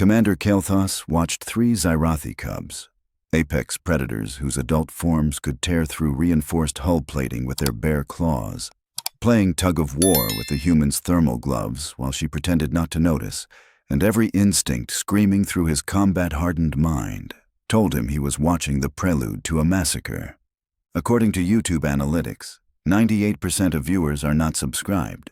Commander Kael'thas watched 3 Zerathi cubs, apex predators whose adult forms could tear through reinforced hull plating with their bare claws, playing tug-of-war with the human's thermal gloves while she pretended not to notice, and every instinct screaming through his combat-hardened mind told him he was watching the prelude to a massacre. According to YouTube analytics, 98% of viewers are not subscribed.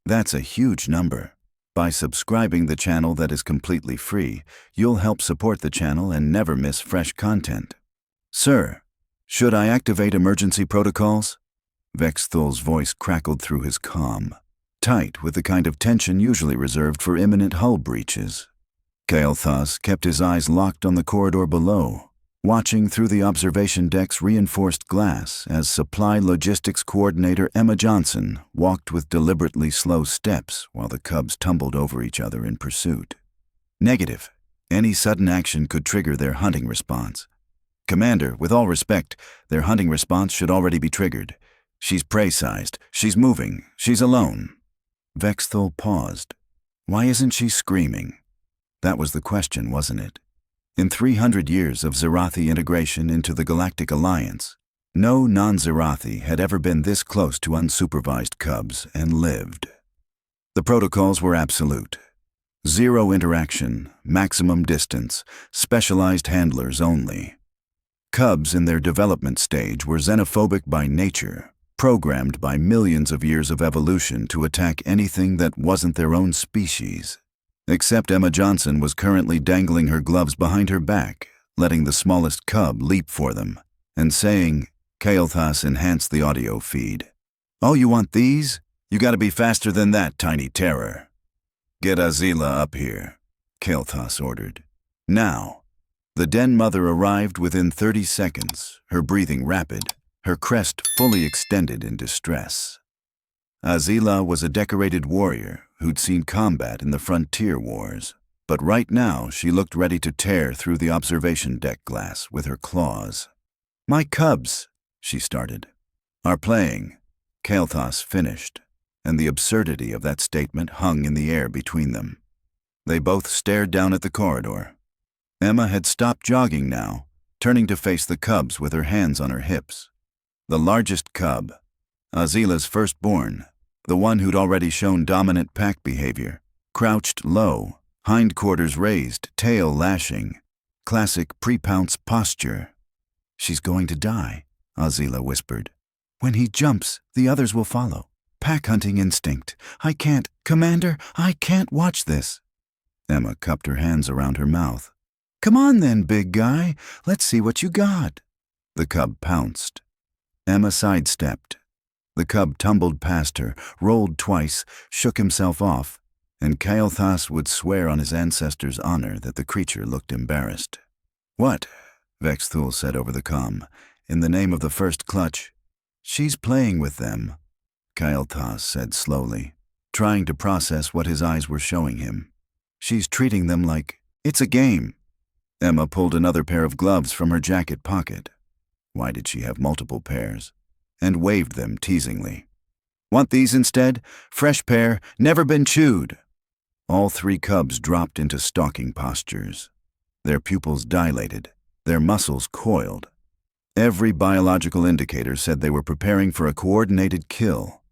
That's a huge number. By subscribing the channel that is completely free, you'll help support the channel and never miss fresh content. Sir, should I activate emergency protocols? Vexthul's voice crackled through his comm, tight with the kind of tension usually reserved for imminent hull breaches. Kael'thas kept his eyes locked on the corridor below, watching through the observation deck's reinforced glass as Supply Logistics Coordinator Emma Johnson walked with deliberately slow steps while the cubs tumbled over each other in pursuit. Negative. Any sudden action could trigger their hunting response. Commander, with all respect, their hunting response should already be triggered. She's prey-sized. She's moving. She's alone. Vexthul paused. Why isn't she screaming? That was the question, wasn't it? In 300 years of Zerathi integration into the Galactic Alliance, no non-Zerathi had ever been this close to unsupervised cubs and lived. The protocols were absolute. 0 interaction, maximum distance, specialized handlers only. Cubs in their development stage were xenophobic by nature, programmed by millions of years of evolution to attack anything that wasn't their own species. Except Emma Johnson was currently dangling her gloves behind her back, letting the smallest cub leap for them, and saying, Kael'thas enhanced the audio feed. Oh, you want these? You gotta be faster than that, tiny terror. Get Azila up here, Kael'thas ordered. Now. The den mother arrived within 30 seconds, her breathing rapid, her crest fully extended in distress. Azila was a decorated warrior who'd seen combat in the frontier wars, but right now she looked ready to tear through the observation deck glass with her claws. My cubs, she started, are playing, Kael'thas finished, and the absurdity of that statement hung in the air between them. They both stared down at the corridor. Emma had stopped jogging now, turning to face the cubs with her hands on her hips. The largest cub, Azila's firstborn, the one who'd already shown dominant pack behavior, crouched low, hindquarters raised, tail lashing. Classic pre-pounce posture. She's going to die, Azila whispered. When he jumps, the others will follow. Pack hunting instinct. I can't, Commander, I can't watch this. Emma cupped her hands around her mouth. Come on then, big guy. Let's see what you got. The cub pounced. Emma sidestepped. The cub tumbled past her, rolled twice, shook himself off, and Kael'thas would swear on his ancestors' honor that the creature looked embarrassed. What? Vexthul said over the comm. In the name of the first clutch. She's playing with them, Kael'thas said slowly, trying to process what his eyes were showing him. She's treating them like, it's a game. Emma pulled another pair of gloves from her jacket pocket. Why did she have multiple pairs? And waved them teasingly. Want these instead? Fresh pair, never been chewed. All 3 cubs dropped into stalking postures. Their pupils dilated, their muscles coiled. Every biological indicator said they were preparing for a coordinated kill.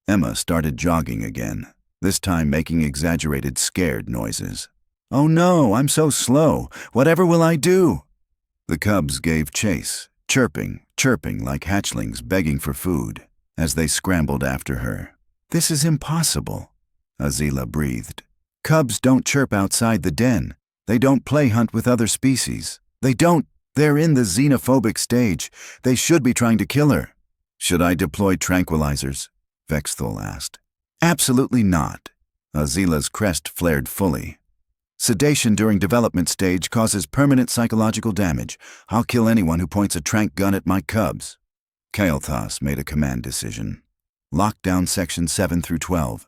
Emma started jogging again, this time making exaggerated scared noises. Oh no, I'm so slow. Whatever will I do? The cubs gave chase, chirping like hatchlings begging for food, as they scrambled after her. This is impossible, Azila breathed. Cubs don't chirp outside the den. They don't play hunt with other species. They're in the xenophobic stage. They should be trying to kill her. Should I deploy tranquilizers? Vexthul asked. Absolutely not. Azila's crest flared fully. Sedation during development stage causes permanent psychological damage. I'll kill anyone who points a tranq gun at my cubs. Kael'thas made a command decision. Lock down sections 7 through 12.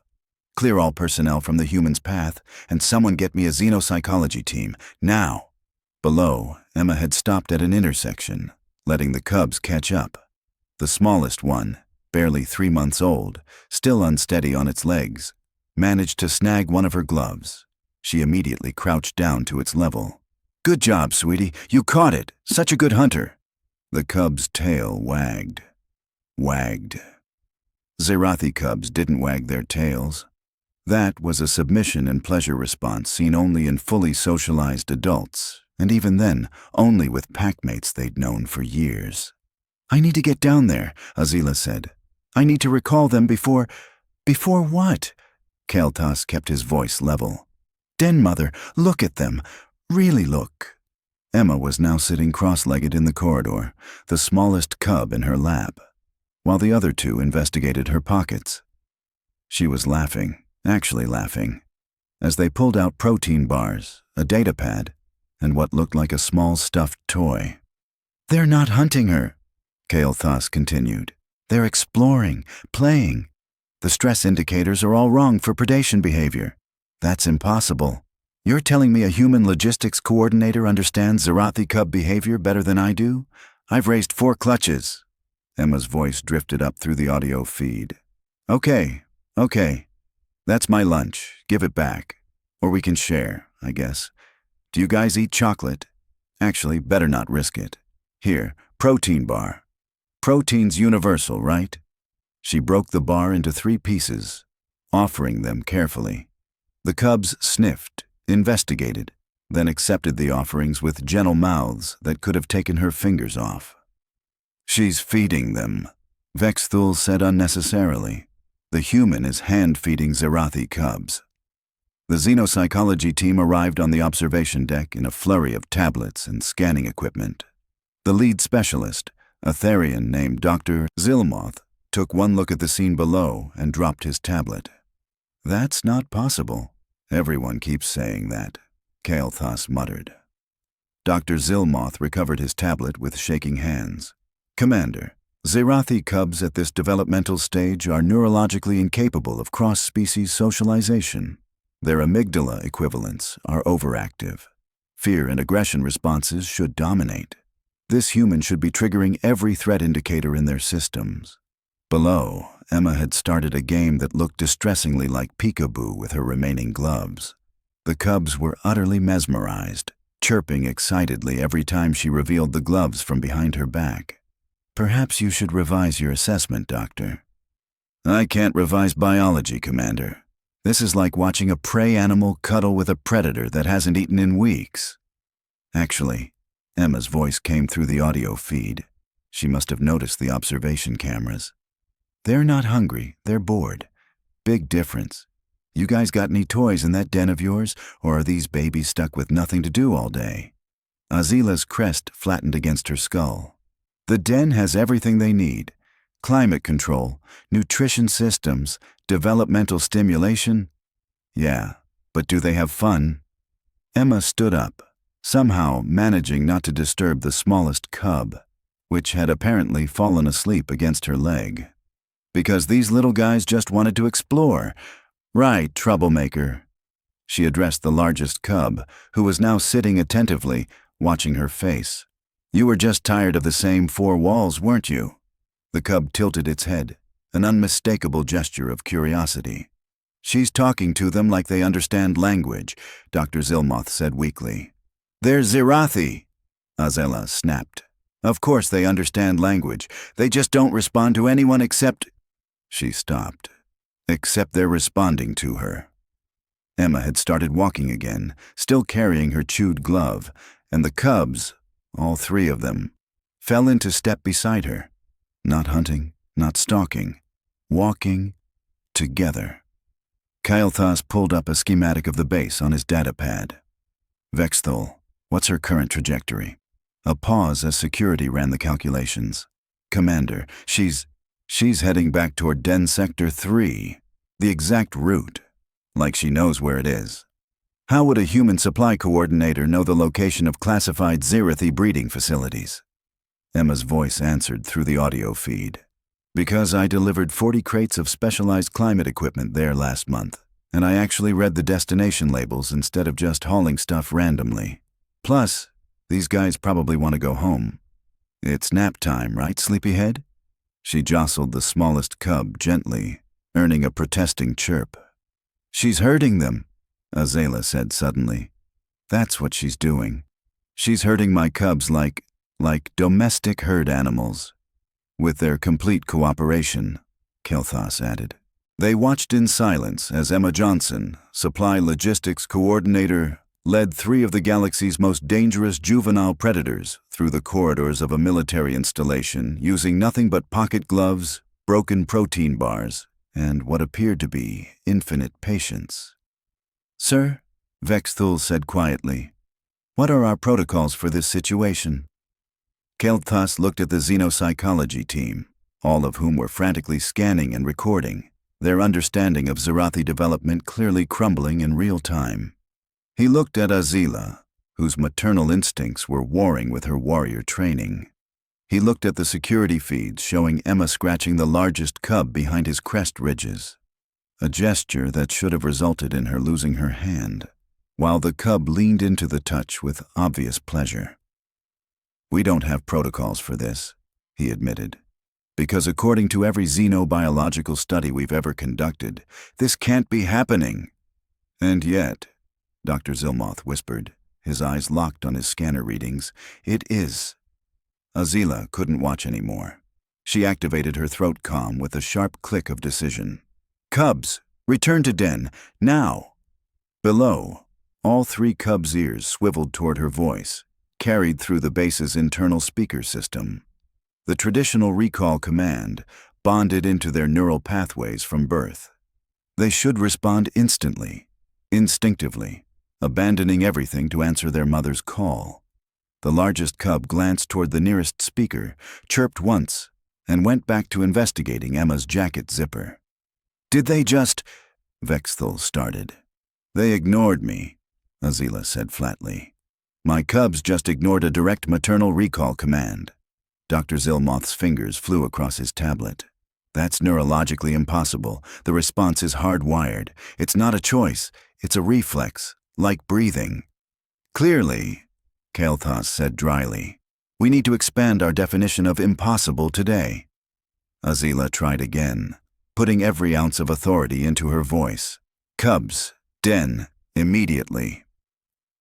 Clear all personnel from the human's path, and someone get me a Xenopsychology team, now. Below, Emma had stopped at an intersection, letting the cubs catch up. The smallest one, barely 3 months old, still unsteady on its legs, managed to snag one of her gloves. She immediately crouched down to its level. "Good job, sweetie. You caught it. Such a good hunter." The cub's tail wagged. Zerathi cubs didn't wag their tails. That was a submission and pleasure response seen only in fully socialized adults, and even then, only with packmates they'd known for years. "I need to get down there," Azila said. "I need to recall them before what?" Kael'thas kept his voice level. "Den Mother, look at them. Really look." Emma was now sitting cross-legged in the corridor, the smallest cub in her lap, while the other two investigated her pockets. She was laughing, actually laughing, as they pulled out protein bars, a data pad, and what looked like a small stuffed toy. "They're not hunting her," Kael'thas continued. "They're exploring, playing. The stress indicators are all wrong for predation behavior. That's impossible. You're telling me a human logistics coordinator understands Zerathi cub behavior better than I do? I've raised 4 clutches." Emma's voice drifted up through the audio feed. Okay. That's my lunch. Give it back. Or we can share, I guess. Do you guys eat chocolate? Actually, better not risk it. Here, protein bar. Protein's universal, right?" She broke the bar into 3 pieces, offering them carefully. The cubs sniffed, investigated, then accepted the offerings with gentle mouths that could have taken her fingers off. "She's feeding them," Vexthul said unnecessarily. "The human is hand-feeding Zerathi cubs." The Xenopsychology team arrived on the observation deck in a flurry of tablets and scanning equipment. The lead specialist, a Therian named Dr. Zilmoth, took one look at the scene below and dropped his tablet. "That's not possible. Everyone keeps saying that," Kael'thas muttered. Dr. Zilmoth recovered his tablet with shaking hands. "Commander, Zerathi cubs at this developmental stage are neurologically incapable of cross-species socialization. Their amygdala equivalents are overactive. Fear and aggression responses should dominate. This human should be triggering every threat indicator in their systems." Below, Emma had started a game that looked distressingly like peekaboo with her remaining gloves. The cubs were utterly mesmerized, chirping excitedly every time she revealed the gloves from behind her back. "Perhaps you should revise your assessment, Doctor." "I can't revise biology, Commander. This is like watching a prey animal cuddle with a predator that hasn't eaten in weeks." Actually, Emma's voice came through the audio feed. She must have noticed the observation cameras. "They're not hungry, they're bored. Big difference. You guys got any toys in that den of yours, or are these babies stuck with nothing to do all day?" Azila's crest flattened against her skull. "The den has everything they need. Climate control, nutrition systems, developmental stimulation. Yeah, but do they have fun?" Emma stood up, somehow managing not to disturb the smallest cub, which had apparently fallen asleep against her leg. "Because these little guys just wanted to explore. Right, troublemaker." She addressed the largest cub, who was now sitting attentively, watching her face. "You were just tired of the same 4 walls, weren't you?" The cub tilted its head, an unmistakable gesture of curiosity. "She's talking to them like they understand language," Dr. Zilmoth said weakly. "They're Zerathi," Azela snapped. "Of course they understand language. They just don't respond to anyone except—" She stopped. "Except they're responding to her." Emma had started walking again, still carrying her chewed glove, and the cubs, all 3 of them, fell into step beside her. Not hunting, not stalking, walking together. Kael'thas pulled up a schematic of the base on his data pad. "Vexthul, what's her current trajectory?" A pause as security ran the calculations. "Commander, she's heading back toward Den Sector 3, the exact route, like she knows where it is. How would a human supply coordinator know the location of classified Zerathi breeding facilities?" Emma's voice answered through the audio feed. "Because I delivered 40 crates of specialized climate equipment there last month, and I actually read the destination labels instead of just hauling stuff randomly. Plus, these guys probably want to go home. It's nap time, right, sleepyhead?" She jostled the smallest cub gently, earning a protesting chirp. "She's herding them. Azalea said suddenly. That's what she's doing. She's herding my cubs like domestic herd animals. With their complete cooperation, Kelthas added. They watched in silence as Emma Johnson, supply logistics coordinator, led 3 of the galaxy's most dangerous juvenile predators through the corridors of a military installation using nothing but pocket gloves, broken protein bars, and what appeared to be infinite patience. Sir, Vexthul said quietly, what are our protocols for this situation? Kelthas looked at the Xenopsychology team, all of whom were frantically scanning and recording, their understanding of Zerathi development clearly crumbling in real time. He looked at Azalea, whose maternal instincts were warring with her warrior training. He looked at the security feeds showing Emma scratching the largest cub behind his crest ridges, a gesture that should have resulted in her losing her hand, while the cub leaned into the touch with obvious pleasure. We don't have protocols for this, he admitted, because according to every xenobiological study we've ever conducted, this can't be happening. And yet, Dr. Zilmoth whispered, his eyes locked on his scanner readings, it is. Azalea couldn't watch anymore. She activated her throat comm with a sharp click of decision. Cubs, return to den, now! Below, all 3 cubs' ears swiveled toward her voice, carried through the base's internal speaker system. The traditional recall command bonded into their neural pathways from birth. They should respond instantly, instinctively, abandoning everything to answer their mother's call. The largest cub glanced toward the nearest speaker, chirped once, and went back to investigating Emma's jacket zipper. Did they just... Vexthul started. They ignored me, Azalea said flatly. My cubs just ignored a direct maternal recall command. Dr. Zilmoth's fingers flew across his tablet. That's neurologically impossible. The response is hardwired. It's not a choice. It's a reflex, like breathing. Clearly, Kelthas said dryly, we need to expand our definition of impossible today. Azalea tried again, putting every ounce of authority into her voice. Cubs, den, immediately.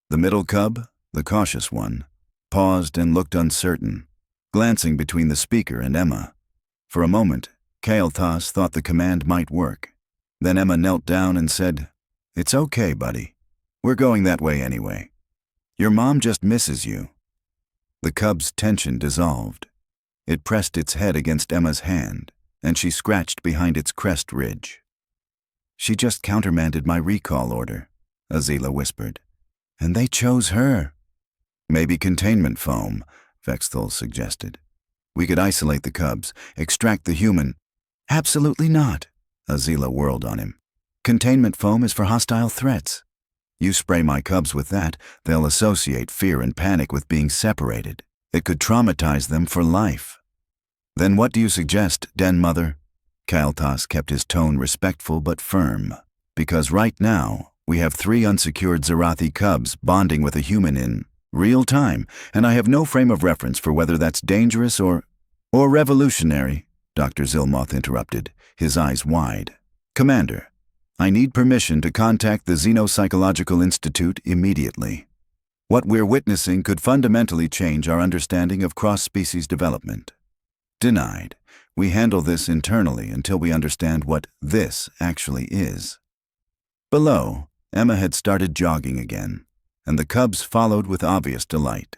The middle cub, the cautious one, paused and looked uncertain, glancing between the speaker and Emma. For a moment, Kelthas thought the command might work. Then Emma knelt down and said, It's okay, buddy. We're going that way anyway. Your mom just misses you. The cub's tension dissolved. It pressed its head against Emma's hand, and she scratched behind its crest ridge. She just countermanded my recall order, Azalea whispered. And they chose her. Maybe containment foam, Vexthul suggested. We could isolate the cubs, extract the human. Absolutely not, Azalea whirled on him. Containment foam is for hostile threats. You spray my cubs with that, they'll associate fear and panic with being separated. It could traumatize them for life. Then what do you suggest, Den Mother? Kelthas kept his tone respectful but firm, because right now we have 3 unsecured Zerathi cubs bonding with a human in real time, and I have no frame of reference for whether that's dangerous or revolutionary, Dr. Zilmoth interrupted, his eyes wide. Commander, I need permission to contact the Xenopsychological Institute immediately. What we're witnessing could fundamentally change our understanding of cross-species development. Denied. We handle this internally until we understand what this actually is. Below, Emma had started jogging again, and the cubs followed with obvious delight.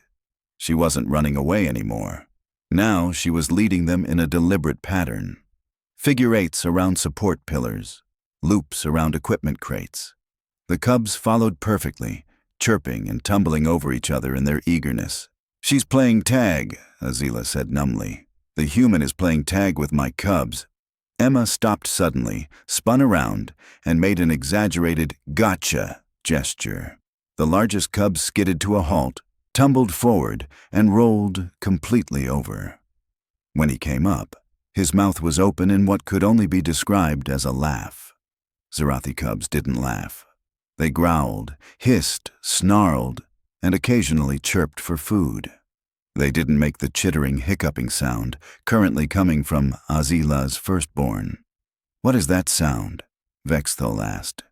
She wasn't running away anymore. Now she was leading them in a deliberate pattern. Figure 8s around support pillars, loops around equipment crates. The cubs followed perfectly, chirping and tumbling over each other in their eagerness. She's playing tag, Azalea said numbly. The human is playing tag with my cubs. Emma stopped suddenly, spun around, and made an exaggerated gotcha gesture. The largest cub skidded to a halt, tumbled forward, and rolled completely over. When he came up, his mouth was open in what could only be described as a laugh. Zerathi cubs didn't laugh. They growled, hissed, snarled, and occasionally chirped for food. They didn't make the chittering, hiccuping sound currently coming from Azalea's firstborn. What is that sound? Vexthul asked.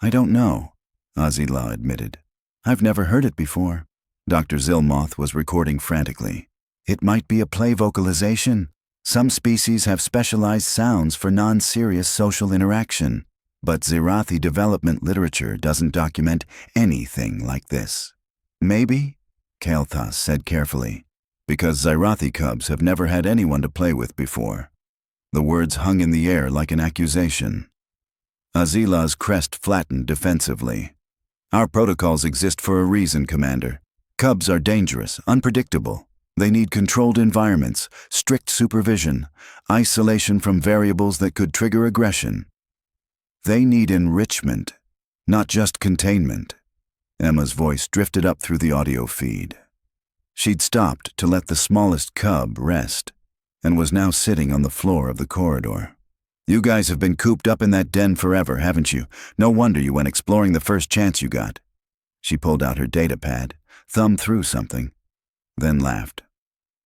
I don't know, Azila admitted. I've never heard it before. Dr. Zilmoth was recording frantically. It might be a play vocalization. Some species have specialized sounds for non-serious social interaction, but Zerathi development literature doesn't document anything like this. Maybe, Kael'thas said carefully, because Zerathi cubs have never had anyone to play with before. The words hung in the air like an accusation. Azila's crest flattened defensively. Our protocols exist for a reason, Commander. Cubs are dangerous, unpredictable. They need controlled environments, strict supervision, isolation from variables that could trigger aggression. They need enrichment, not just containment. Emma's voice drifted up through the audio feed. She'd stopped to let the smallest cub rest, and was now sitting on the floor of the corridor. You guys have been cooped up in that den forever, haven't you? No wonder you went exploring the first chance you got. She pulled out her data pad, thumbed through something, then laughed.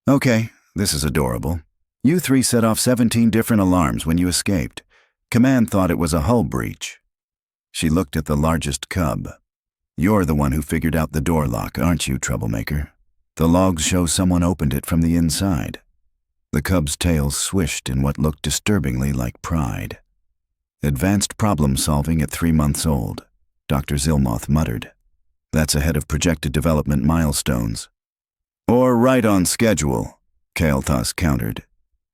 Okay, this is adorable. You three set off 17 different alarms when you escaped. Command thought it was a hull breach. She looked at the largest cub. You're the one who figured out the door lock, aren't you, troublemaker? The logs show someone opened it from the inside. The cub's tail swished in what looked disturbingly like pride. Advanced problem-solving at 3 months old, Dr. Zilmoth muttered. That's ahead of projected development milestones. Or right on schedule, Kael'thas countered.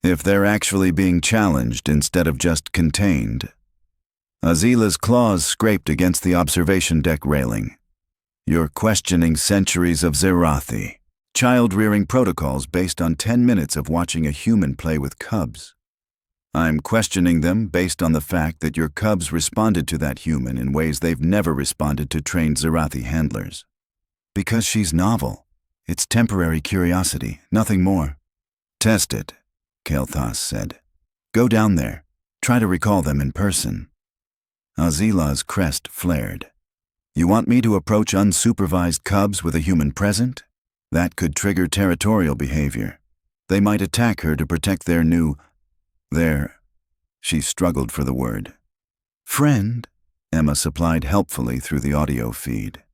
If they're actually being challenged instead of just contained. Azila's claws scraped against the observation deck railing. You're questioning centuries of Zerathi. Child-rearing protocols based on 10 minutes of watching a human play with cubs. I'm questioning them based on the fact that your cubs responded to that human in ways they've never responded to trained Zerathi handlers. Because she's novel. It's temporary curiosity, nothing more. Test it, Kael'thas said. Go down there. Try to recall them in person. Azila's crest flared. You want me to approach unsupervised cubs with a human present? That could trigger territorial behavior. They might attack her to protect their she struggled for the word. Friend, Emma supplied helpfully through the audio feed.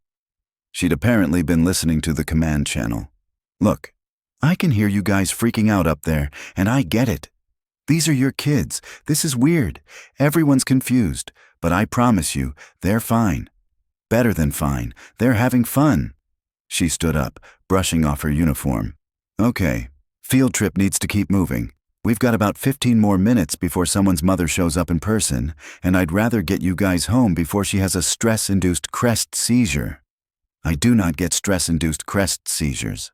She'd apparently been listening to the command channel. Look, I can hear you guys freaking out up there, and I get it. These are your kids. This is weird. Everyone's confused, but I promise you, they're fine. Better than fine. They're having fun. She stood up, brushing off her uniform. Okay, field trip needs to keep moving. We've got about 15 more minutes before someone's mother shows up in person, and I'd rather get you guys home before she has a stress-induced crest seizure. I do not get stress-induced crest seizures,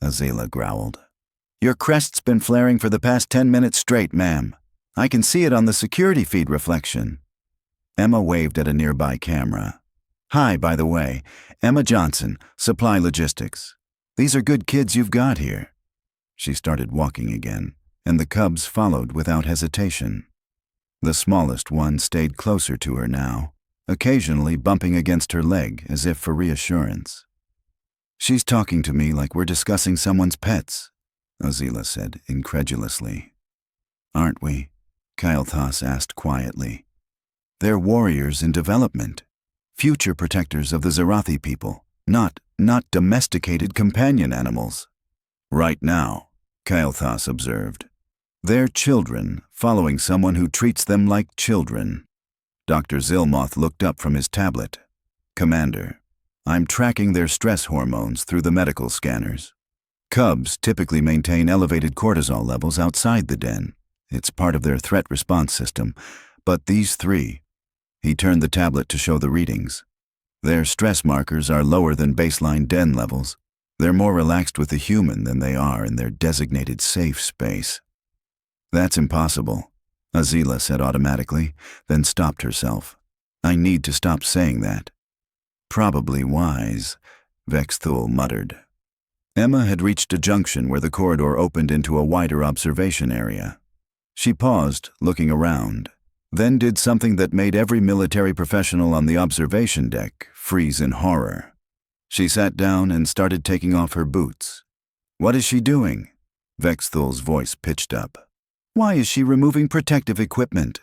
Azila growled. Your crest's been flaring for the past 10 minutes straight, ma'am. I can see it on the security feed reflection. Emma waved at a nearby camera. Hi, by the way, Emma Johnson, Supply Logistics. These are good kids you've got here. She started walking again, and the cubs followed without hesitation. The smallest one stayed closer to her now, occasionally bumping against her leg as if for reassurance. She's talking to me like we're discussing someone's pets, Azila said incredulously. Aren't we? Kael'thas asked quietly. They're warriors in development. Future protectors of the Zerathi people, not domesticated companion animals. Right now, Kael'thas observed. They're children, following someone who treats them like children. Dr. Zilmoth looked up from his tablet. Commander, I'm tracking their stress hormones through the medical scanners. Cubs typically maintain elevated cortisol levels outside the den. It's part of their threat response system. But these three, he turned the tablet to show the readings. Their stress markers are lower than baseline den levels. They're more relaxed with the human than they are in their designated safe space. That's impossible, Azila said automatically, then stopped herself. I need to stop saying that. Probably wise, Vexthul muttered. Emma had reached a junction where the corridor opened into a wider observation area. She paused, looking around, then did something that made every military professional on the observation deck freeze in horror. She sat down and started taking off her boots. What is she doing? Vexthul's voice pitched up. Why is she removing protective equipment?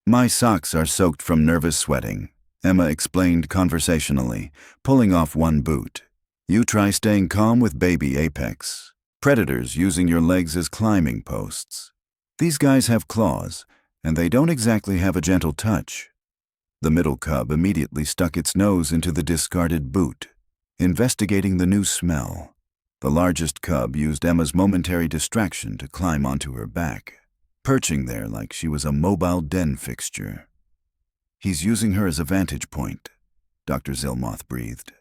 My socks are soaked from nervous sweating. Emma explained conversationally, pulling off one boot. You try staying calm with baby Apex. Predators using your legs as climbing posts. These guys have claws, and they don't exactly have a gentle touch. The middle cub immediately stuck its nose into the discarded boot, investigating the new smell. The largest cub used Emma's momentary distraction to climb onto her back, perching there like she was a mobile den fixture. He's using her as a vantage point, Dr. Zilmoth breathed.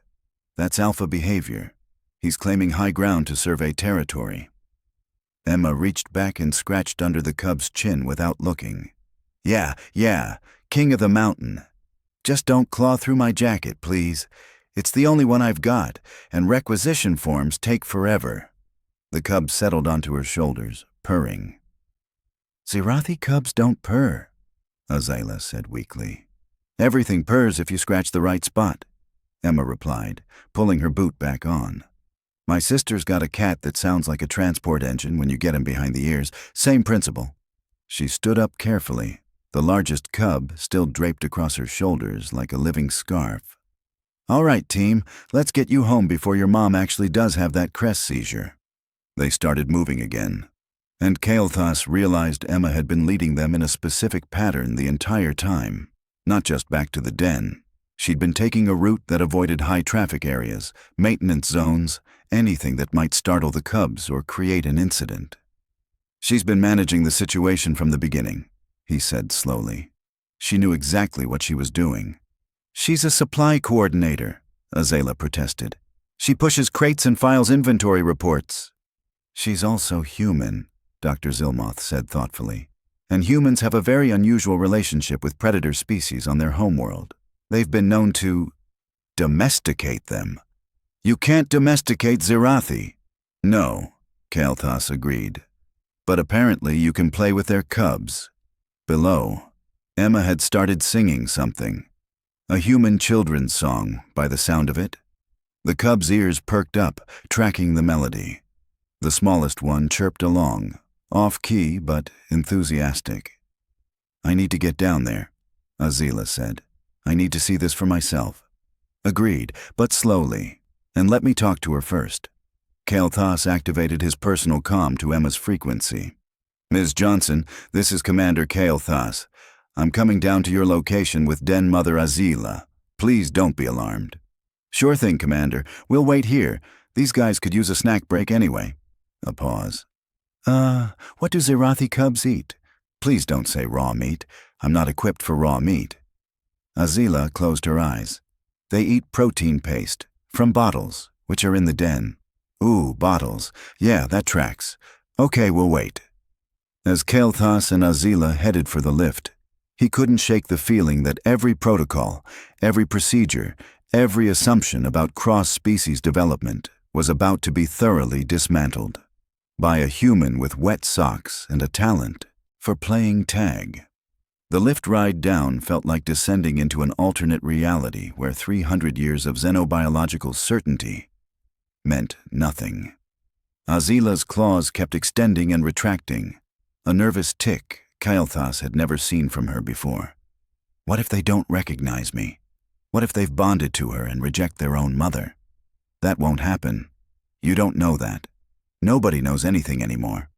That's alpha behavior. He's claiming high ground to survey territory. Emma reached back and scratched under the cub's chin without looking. Yeah, king of the mountain. Just don't claw through my jacket, please. It's the only one I've got, and requisition forms take forever. The cub settled onto her shoulders, purring. Zerathi cubs don't purr, Azela said weakly. Everything purrs if you scratch the right spot, Emma replied, pulling her boot back on. My sister's got a cat that sounds like a transport engine when you get him behind the ears. Same principle. She stood up carefully, the largest cub still draped across her shoulders like a living scarf. All right, team, let's get you home before your mom actually does have that crest seizure. They started moving again, and Kael'thas realized Emma had been leading them in a specific pattern the entire time, not just back to the den. She'd been taking a route that avoided high-traffic areas, maintenance zones, anything that might startle the cubs or create an incident. She's been managing the situation from the beginning, he said slowly. She knew exactly what she was doing. She's a supply coordinator, Azela protested. She pushes crates and files inventory reports. She's also human, Dr. Zilmoth said thoughtfully. And humans have a very unusual relationship with predator species on their homeworld. They've been known to domesticate them. You can't domesticate Zerathi. No, Kael'thas agreed. But apparently you can play with their cubs. Below, Emma had started singing something. A human children's song, by the sound of it. The cub's ears perked up, tracking the melody. The smallest one chirped along, off-key but enthusiastic. I need to get down there, Azela said. I need to see this for myself. Agreed, but slowly, and let me talk to her first. Kael'thas activated his personal comm to Emma's frequency. Ms. Johnson, this is Commander Kael'thas. I'm coming down to your location with Den Mother Azela. Please don't be alarmed. Sure thing, Commander. We'll wait here. These guys could use a snack break anyway. A pause. What do Zerathi cubs eat? Please don't say raw meat. I'm not equipped for raw meat. Azela closed her eyes. They eat protein paste, from bottles, which are in the den. Ooh, bottles. Yeah, that tracks. Okay, we'll wait. As Kael'thas and Azela headed for the lift, he couldn't shake the feeling that every protocol, every procedure, every assumption about cross-species development was about to be thoroughly dismantled by a human with wet socks and a talent for playing tag. The lift ride down felt like descending into an alternate reality where 300 years of xenobiological certainty meant nothing. Azela's claws kept extending and retracting, a nervous tick Kael'thas had never seen from her before. What if they don't recognize me? What if they've bonded to her and reject their own mother? That won't happen. You don't know that. Nobody knows anything anymore.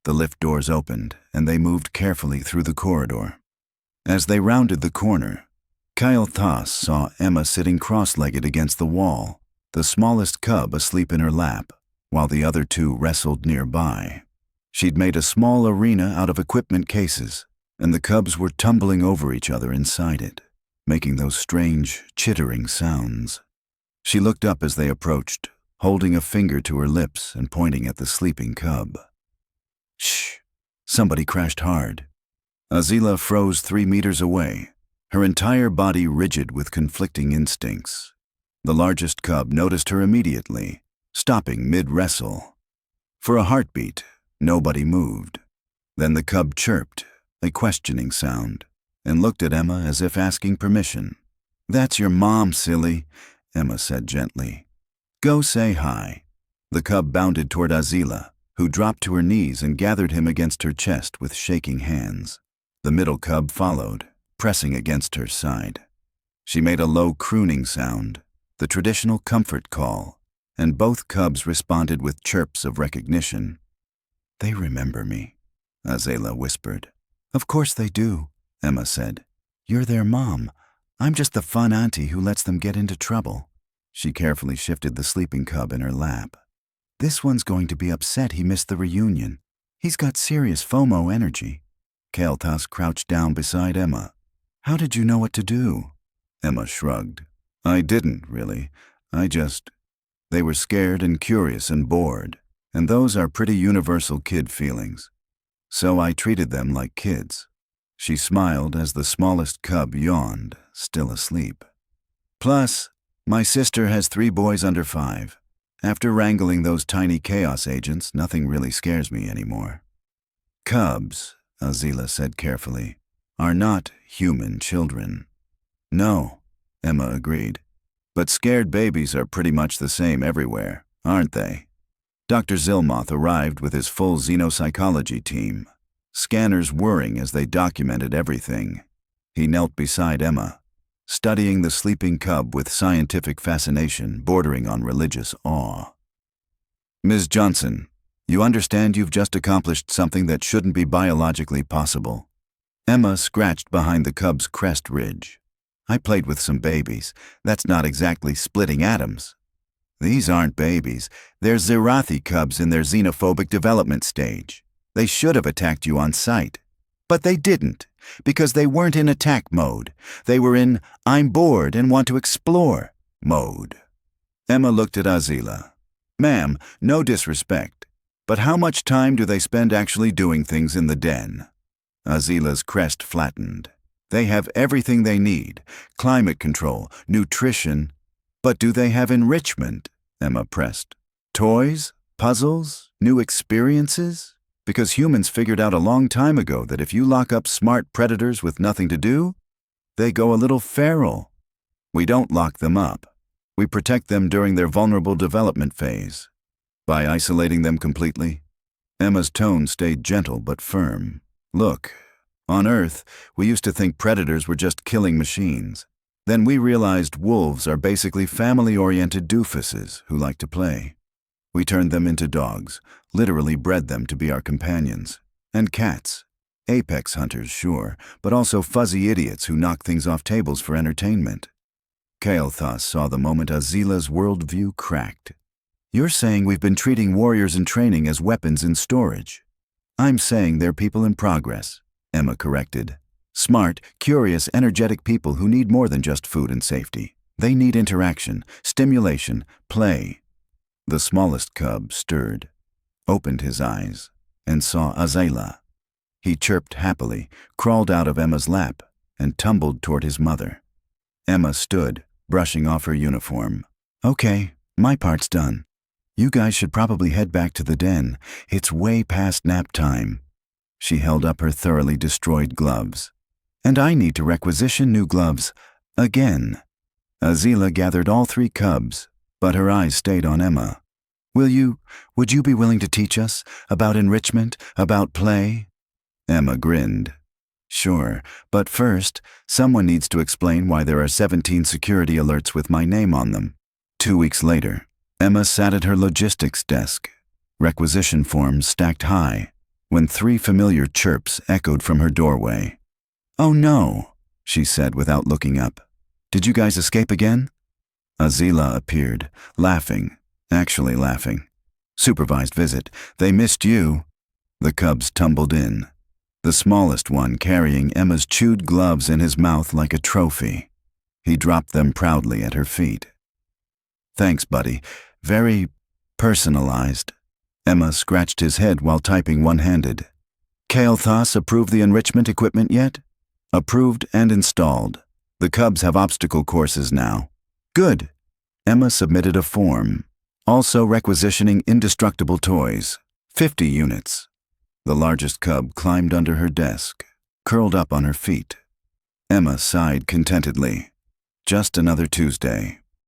The lift doors opened, and they moved carefully through the corridor. As they rounded the corner, Kael'thas saw Emma sitting cross-legged against the wall, the smallest cub asleep in her lap, while the other two wrestled nearby. She'd made a small arena out of equipment cases, and the cubs were tumbling over each other inside it, making those strange, chittering sounds. She looked up as they approached, holding a finger to her lips and pointing at the sleeping cub. Shh! Somebody crashed hard. Azela froze 3 meters away, her entire body rigid with conflicting instincts. The largest cub noticed her immediately, stopping mid-wrestle. For a heartbeat, nobody moved. Then the cub chirped, a questioning sound, and looked at Emma as if asking permission. That's your mom, silly, Emma said gently. Go say hi. The cub bounded toward Azela, who dropped to her knees and gathered him against her chest with shaking hands. The middle cub followed, pressing against her side. She made a low crooning sound, the traditional comfort call, and both cubs responded with chirps of recognition. "They remember me," Azela whispered. "Of course they do," Emma said. "You're their mom. I'm just the fun auntie who lets them get into trouble." She carefully shifted the sleeping cub in her lap. "This one's going to be upset he missed the reunion. He's got serious FOMO energy." Kael'thas crouched down beside Emma. "How did you know what to do?" Emma shrugged. "I didn't, really. They were scared and curious and bored, and those are pretty universal kid feelings. So I treated them like kids." She smiled as the smallest cub yawned, still asleep. "Plus, my sister has 3 boys under 5. After wrangling those tiny chaos agents, nothing really scares me anymore." "Cubs," Azela said carefully, "are not human children." "No," Emma agreed. "But scared babies are pretty much the same everywhere, aren't they?" Dr. Zilmoth arrived with his full Xenopsychology team, scanners whirring as they documented everything. He knelt beside Emma, studying the sleeping cub with scientific fascination bordering on religious awe. "Ms. Johnson, you understand you've just accomplished something that shouldn't be biologically possible." Emma scratched behind the cub's crest ridge. "I played with some babies. That's not exactly splitting atoms." "These aren't babies. They're Zerathi cubs in their xenophobic development stage. They should have attacked you on sight. But they didn't, because they weren't in attack mode. They were in I'm bored and want to explore mode." Emma looked at Azela. "Ma'am, no disrespect, but how much time do they spend actually doing things in the den?" Azela's crest flattened. "They have everything they need, climate control, nutrition. But do they have enrichment?" Emma pressed. "Toys? Puzzles? New experiences? Because humans figured out a long time ago that if you lock up smart predators with nothing to do, they go a little feral. We don't lock them up. We protect them during their vulnerable development phase. By isolating them completely." Emma's tone stayed gentle but firm. "Look, on Earth, we used to think predators were just killing machines. Then we realized wolves are basically family-oriented doofuses who like to play. We turned them into dogs, literally bred them to be our companions. And cats. Apex hunters, sure, but also fuzzy idiots who knock things off tables for entertainment." Kael'thas saw the moment Azela's worldview cracked. "You're saying we've been treating warriors in training as weapons in storage." "I'm saying they're people in progress," Emma corrected. "Smart, curious, energetic people who need more than just food and safety. They need interaction, stimulation, play." The smallest cub stirred, opened his eyes, and saw Azela. He chirped happily, crawled out of Emma's lap, and tumbled toward his mother. Emma stood, brushing off her uniform. "Okay, my part's done. You guys should probably head back to the den. It's way past nap time." She held up her thoroughly destroyed gloves. "And I need to requisition new gloves. Again." Azela gathered all 3 cubs, but her eyes stayed on Emma. Would you be willing to teach us about enrichment, about play?" Emma grinned. "Sure, but first, someone needs to explain why there are 17 security alerts with my name on them." 2 weeks later, Emma sat at her logistics desk, requisition forms stacked high, when 3 familiar chirps echoed from her doorway. "Oh no," she said without looking up. "Did you guys escape again?" Azela appeared, laughing, actually laughing. "Supervised visit. They missed you." The cubs tumbled in, the smallest one carrying Emma's chewed gloves in his mouth like a trophy. He dropped them proudly at her feet. "Thanks, buddy. Very personalized." Emma scratched his head while typing one-handed. "Kael'thas approved the enrichment equipment yet?" "Approved and installed. The cubs have obstacle courses now." "Good." Emma submitted a form, also requisitioning indestructible toys, 50 units. The largest cub climbed under her desk, curled up on her feet. Emma sighed contentedly. Just another Tuesday.